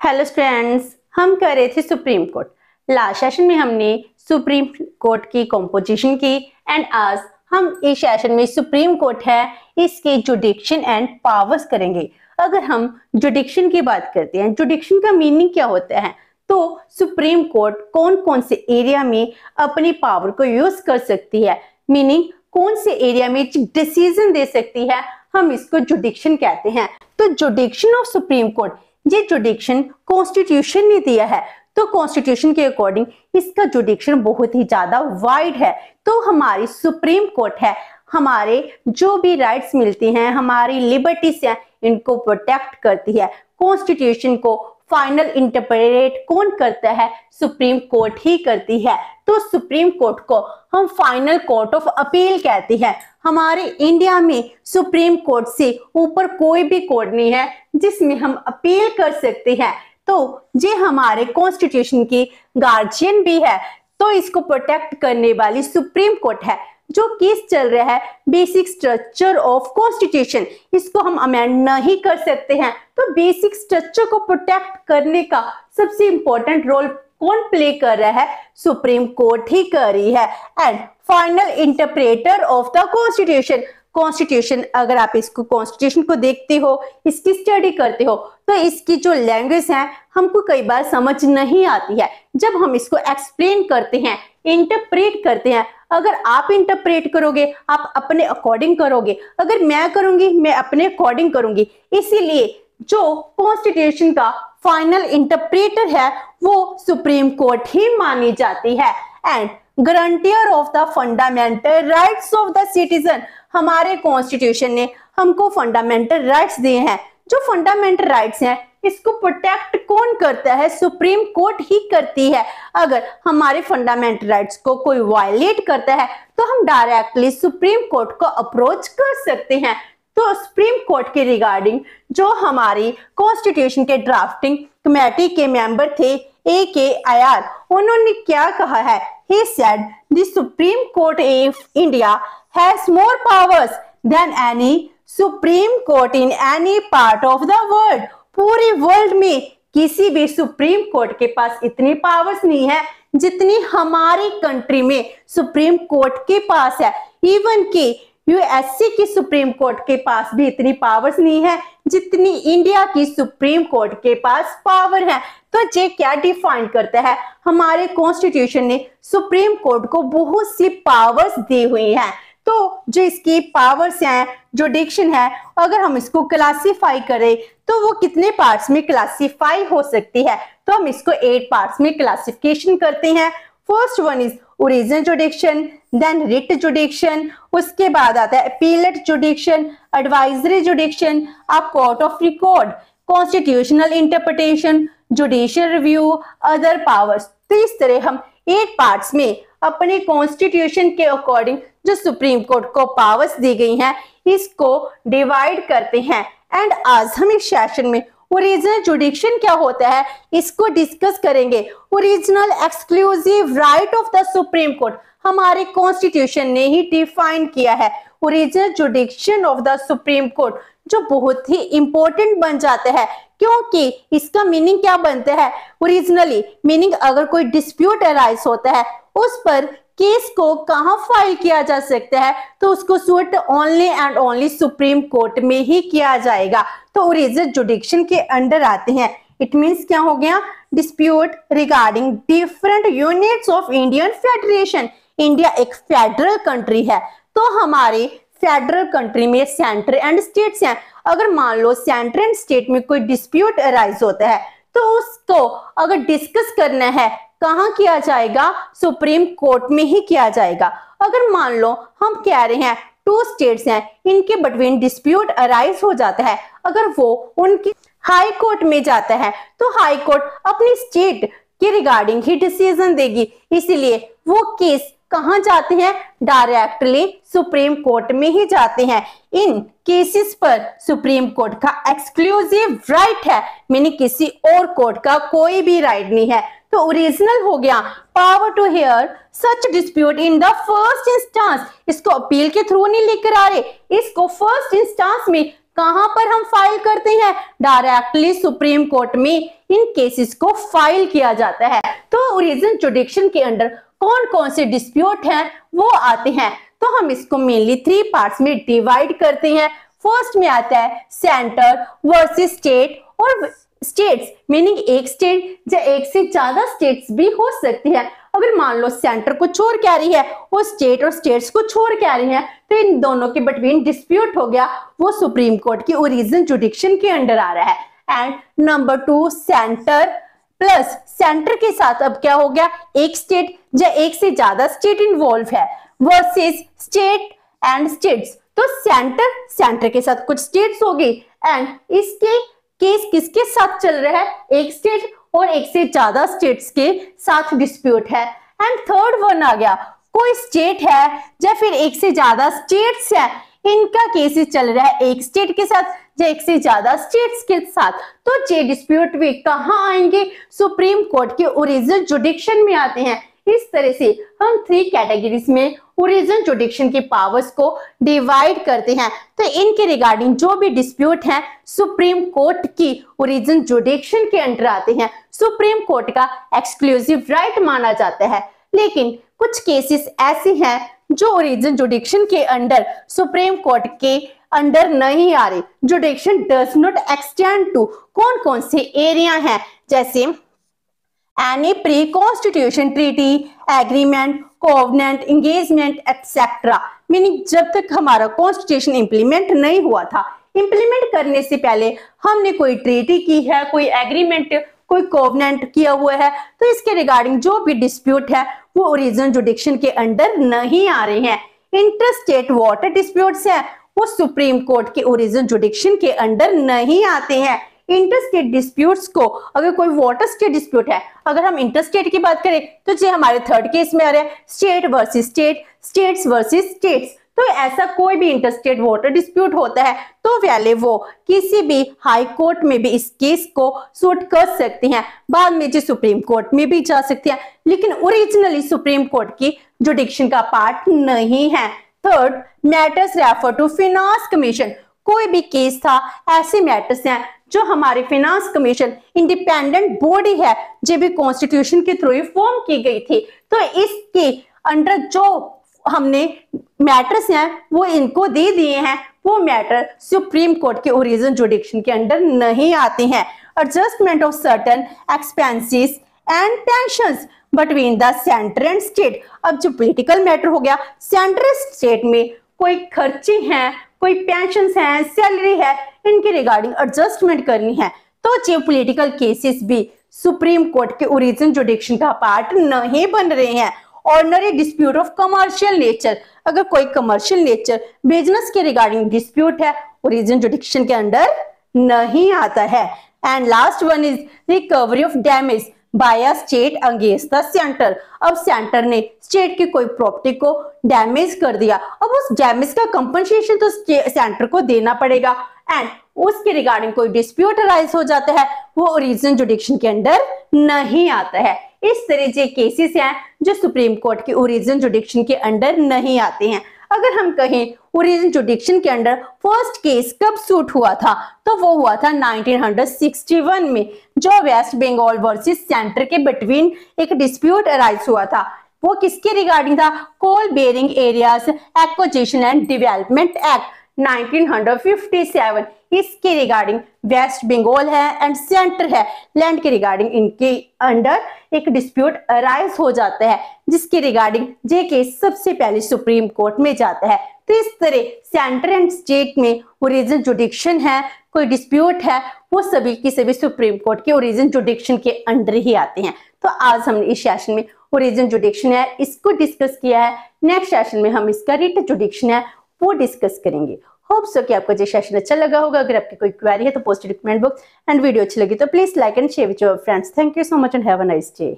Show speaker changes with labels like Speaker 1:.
Speaker 1: Hello students, हम कर रहे थे सुप्रीम कोर्ट। लास्ट सेशन में हमने सुप्रीम कोर्ट की कंपोजिशन की एंड आज हम इस सेशन में सुप्रीम कोर्ट है इसके जुडिक्शन एंड पावर्स करेंगे। अगर हम जुडिक्शन की बात करते हैं, जुडिक्शन का मीनिंग क्या होता है, तो सुप्रीम कोर्ट कौन कौन से एरिया में अपनी पावर को यूज कर सकती है, मीनिंग कौन से एरिया में डिसीजन दे सकती है, हम इसको जुडिक्शन कहते हैं। तो जुडिक्शन ऑफ सुप्रीम कोर्ट, ये जुडिक्शन कॉन्स्टिट्यूशन ने दिया है, तो कॉन्स्टिट्यूशन के अकॉर्डिंग इसका जुडिक्शन बहुत ही ज्यादा वाइड है। तो हमारी सुप्रीम कोर्ट है, हमारे जो भी राइट्स मिलती हैं, हमारी लिबर्टीज हैं, इनको प्रोटेक्ट करती है। कॉन्स्टिट्यूशन को फाइनल इंटरप्रेट कौन करता है? सुप्रीम कोर्ट ही करती है। तो सुप्रीम कोर्ट को हम फाइनल कोर्ट ऑफ अपील कहते हैं। हमारे इंडिया में सुप्रीम कोर्ट से ऊपर कोई भी कोर्ट नहीं है जिसमें हम अपील कर सकते हैं। तो ये हमारे कॉन्स्टिट्यूशन की गार्जियन भी है, तो इसको प्रोटेक्ट करने वाली सुप्रीम कोर्ट है। जो केस चल रहा है बेसिक स्ट्रक्चर ऑफ कॉन्स्टिट्यूशन, इसको हम अमेंड नहीं कर सकते हैं। तो बेसिक स्ट्रक्चर को प्रोटेक्ट करने का सबसे इंपॉर्टेंट रोल कौन प्ले कर रहा है? सुप्रीम कोर्ट ही कर रही है। And final interpreter of the constitution, constitution अगर आप इसको कॉन्स्टिट्यूशन को देखते हो, इसकी स्टडी करते हो, तो इसकी जो लैंग्वेज है हमको कई बार समझ नहीं आती है। जब हम इसको एक्सप्लेन करते हैं, इंटरप्रेट करते हैं, अगर आप इंटरप्रेट करोगे आप अपने अकॉर्डिंग करोगे, अगर मैं करूंगी मैं अपने अकॉर्डिंग करूंगी। इसीलिए जो कॉन्स्टिट्यूशन का फाइनल इंटरप्रेटर है वो सुप्रीम कोर्ट ही मानी जाती है। And guarantor of the fundamental rights of the citizen, हमारे कॉन्स्टिट्यूशन ने हमको फंडामेंटल राइट्स दिए हैं। जो फंडामेंटल राइट्स हैं इसको प्रोटेक्ट कौन करता है? सुप्रीम कोर्ट ही करती है। अगर हमारे फंडामेंटल राइट्स को कोई वायलेट करता है तो हम डायरेक्टली सुप्रीम कोर्ट को अप्रोच कर सकते हैं। तो सुप्रीम कोर्ट के रिगार्डिंग जो हमारी कॉन्स्टिट्यूशन के ड्राफ्टिंग कमेटी के मेंबर थे AKIR, उन्होंने क्या कहा है? He said the Supreme Court of India has more powers than any Supreme Court in any part of the world. पूरे वर्ल्ड में किसी भी सुप्रीम कोर्ट के पास इतनी पावर्स नहीं है जितनी हमारी कंट्री में सुप्रीम कोर्ट के पास है। इवन कि यूएसए की सुप्रीम कोर्ट के पास भी इतनी पावर्स नहीं है जितनी इंडिया की सुप्रीम कोर्ट के पास पावर है। तो ये क्या डिफाइन करता है? हमारे कॉन्स्टिट्यूशन ने सुप्रीम कोर्ट को बहुत सी पावर्स दी हुई हैं। तो जो इसकी पावर्स हैं, जुडिक्शन है, अगर हम इसको क्लासिफाई करें तो वो कितने पार्ट्स में क्लासिफाई हो सकती है? तो हम इसको 8 पार्ट्स में क्लासिफिकेशन करते हैं। First one is original jurisdiction, then writ jurisdiction, उसके बाद आता है appellate jurisdiction, advisory jurisdiction, a court of record, constitutional interpretation, judicial review, other powers. तो इस तरह हम 8 पार्ट्स में अपने कॉन्स्टिट्यूशन के अकॉर्डिंग जो सुप्रीम कोर्ट को पावर्स दी गई हैं इसको डिवाइड करते हैं। एंड आज हम इस सेशन में ओरिजिनल जुडिक्शन क्या होता है इसको डिस्कस करेंगे। Original exclusive right of the supreme court, हमारे कॉन्स्टिट्यूशन ने ही डिफाइन किया है original जुडिक्शन of the supreme court, जो बहुत ही इंपॉर्टेंट बन जाता है क्योंकि इसका मीनिंग क्या बनता है? ओरिजिनली मीनिंग अगर कोई डिस्प्यूट अराइज होता है उस पर केस को कहां फाइल किया जा सकता है, तो उसको suit only and only supreme court में ही किया जाएगा। तो ओरिजिनल जुडिक्शन के अंडर आते हैं। इट मींस क्या हो गया? Dispute regarding different units of Indian federation. India एक फेडरल कंट्री है, तो हमारे फेडरल कंट्री में सेंटर एंड स्टेट्स हैं। अगर मान लो सेंटर एंड स्टेट में कोई डिस्प्यूट अराइज होता है तो उसको अगर डिस्कस करना है कहां किया जाएगा? सुप्रीम कोर्ट में ही किया जाएगा। अगर मान लो हम कह रहे हैं 2 स्टेट्स हैं, इनके बिटवीन डिस्प्यूट अराइज हो जाता है, अगर वो उनकी हाई कोर्ट में जाता है तो हाई कोर्ट अपनी स्टेट के रिगार्डिंग ही डिसीजन देगी। इसीलिए वो केस कहां जाते हैं? डायरेक्टली सुप्रीम कोर्ट में ही जाते हैं। इन केसेस पर सुप्रीम कोर्ट का एक्सक्लूसिव राइट है, मीनिंग किसी और कोर्ट का कोई भी राइट नहीं है। तो ओरिजिनल हो गया power to hear such dispute in the first instance, इसको अपील के थ्रू नहीं लेकर आ रहे, इसको फर्स्ट इंस्टेंस में कहां पर हम फाइल करते हैं? डायरेक्टली सुप्रीम कोर्ट में इन केसेस को फाइल किया जाता है। तो ओरिजिन जुडिक्शन के अंडर कौन कौन से डिस्प्यूट हैं वो आते हैं। तो हम इसको मेनली 3 पार्ट्स में डिवाइड करते हैं। फर्स्ट में आता है सेंटर वर्सेस स्टेट, और स्टेट्स मीनिंग एक स्टेट या एक से ज्यादा स्टेट्स भी हो सकती है। अगर मान लो सेंटर को छोड़ के आ रही है, वो स्टेट और स्टेट्स को छोड़ के आ रही है, तो इन दोनों के बिटवीन डिस्प्यूट हो गया, वो सुप्रीम कोर्ट की ओरिजिन जुडिक्शन के अंडर आ रहा है। And number 2 centre plus centre के साथ अब क्या हो गया, एक स्टेट या एक से ज्यादा स्टेट इन्वॉल्व है, वर्सेस स्टेट एंड स्टेट्स। तो सेंटर के साथ कुछ स्टेट्स होगी एंड इसके केस किसके साथ चल रहा है, एक स्टेट और एक से ज्यादा स्टेट्स के साथ डिस्प्यूट है। एंड थर्ड वन आ गया, कोई स्टेट है या फिर एक से ज्यादा स्टेट्स है, इनका केसेस चल रहा है एक स्टेट के साथ या एक से ज्यादा स्टेट्स के साथ। तो ये डिस्प्यूट भी कहां आएंगे, सुप्रीम कोर्ट के ओरिजिन जुडिक्शन में आते हैं। इस तरह से हम 3 कैटेगरीज में ओरिजिन जुडिक्शन के पावर्स को डिवाइड करते हैं। तो इनके रिगार्डिंग जो भी डिस्प्यूट हैं सुप्रीम कोर्ट की ओरिजिन जुडिक्शन के अंडर आते हैं, सुप्रीम कोर्ट का एक्सक्लूसिव राइट माना जाता है। लेकिन कुछ केसेस ऐसे हैं जो ओरिजिन जुडिक्शन के अंडर सुप्रीम कोर्ट के अंडर नहीं आ रहे, jurisdiction does not extend to. कौन कौन से एरिया हैं, जैसे any pre constitution treaty, agreement, covenant, engagement etcetera. Meaning जब तक हमारा कॉन्स्टिट्यूशन इंप्लीमेंट नहीं हुआ था, इंप्लीमेंट करने से पहले हमने कोई ट्रीटी की है, कोई एग्रीमेंट, कोई कोवेनेंट किया हुआ है, तो इसके रिगार्डिंग जो भी डिस्प्यूट है वो ओरिजिन जुडिक्शन के अंडर नहीं आ रहे हैं। इंटरस्टेट वाटर डिस्प्यूट्स हैं, वो सुप्रीम कोर्ट के ओरिजिन जुडिक्शन के अंडर नहीं आते हैं। इंटरस्टेट डिस्प्यूट्स को, अगर कोई वाटर स्टेट डिस्प्यूट है, अगर हम इंटरस्टेट की बात करें तो ये हमारे थर्ड केस में आ रहा है, state versus state, states versus states. तो ऐसा कोई भी इंटरस्टेट वाटर डिस्प्यूट होता है तो पहले वो किसी भी हाई कोर्ट में भी इस केस को सूट कर सकते हैं, बाद में जो सुप्रीम कोर्ट में भी जा सकते हैं, लेकिन ओरिजिनली सुप्रीम कोर्ट की जुडिक्शन का पार्ट नहीं है। Third, matters refer to finance commission. कोई भी केस था, ऐसे मैटर्स हैं जो हमारे फिनांस कमीशन इंडिपेंडेंट बॉडी है, जो भी कॉन्स्टिट्यूशन के थ्रू फॉर्म की गई थी, तो इसके अंडर जो हमने मैटर्स हैं वो इनको दे दिए हैं, वो मैटर सुप्रीम कोर्ट के ओरिजिन जुडिक्शन के अंडर नहीं आते हैं। Adjustment of certain expenses and tensions between the centre and state. अब जो पॉलिटिकल मैटर हो गया, सेंट्रल स्टेट में कोई खर्चे हैं, कोई पेंशन है, सैलरी है, इनके रिगार्डिंग एडजस्टमेंट करनी है, तो ये पॉलिटिकल केसेस भी सुप्रीम कोर्ट के ओरिजिन जुडिक्शन का पार्ट नहीं बन रहे हैं। Ordinary dispute of commercial nature, अगर कोई कमर्शियल नेचर बिजनेस के रिगार्डिंग डिस्प्यूट है, ओरिजिन जुडिक्शन के अंडर नहीं आता है। And last one is recovery of damage bye a state against the centre. अब सेंटर ने स्टेट की कोई प्रॉपर्टी को डैमेज कर दिया, अब उस डैमेज का कंपनसेशन तो सेंटर को देना पड़ेगा, एंड उसके रिगार्डिंग कोई डिस्प्यूट अराइज हो जाता है, वो ओरिजिन जुडिक्शन के अंडर नहीं आता है। इस तरह के केसेस हैं जो सुप्रीम कोर्ट के ओरिजिन जुडिक्शन के अंडर नहीं आते हैं। अगर हम कहें ओरिजिन जुडिक्शन के अंडर फर्स्ट केस कब सूट हुआ था, तो वो हुआ था 1961 में, जो वेस्ट बंगाल वर्सेस सेंटर के बिटवीन एक डिस्प्यूट अराइज हुआ था। वो किसके रिगार्डिंग था, coal bearing areas acquisition and development act 1957। इसके रिगार्डिंग वेस्ट बंगाल है एंड सेंटर है, लैंड के रिगार्डिंग इनके अंडर एक डिस्प्यूट अराइज हो जाता है, जिसके रिगार्डिंग ये केस सबसे पहले सुप्रीम कोर्ट में जाता है। तो इस तरह सेंटर एंड स्टेट में ओरिजिन जुडिक्शन है, कोई डिस्प्यूट है, वो सभी की सभी सुप्रीम कोर्ट के ओरिजिन जुडिक्शन के अंडर ही आते हैं। तो आज हमने इस सेशन में ओरिजिन जुडिक्शन है इसको डिस्कस किया है। नेक्स्ट सेशन में हम इसका रिट जुडिक्शन है वो डिस्कस करेंगे। होप सो कि आपको ये सेशन अच्छा लगा होगा। अगर आपकी कोई क्वेरी है तो post comment box, and video अच्छी लगी तो please like and share with your friends. Thank you so much and have a nice day.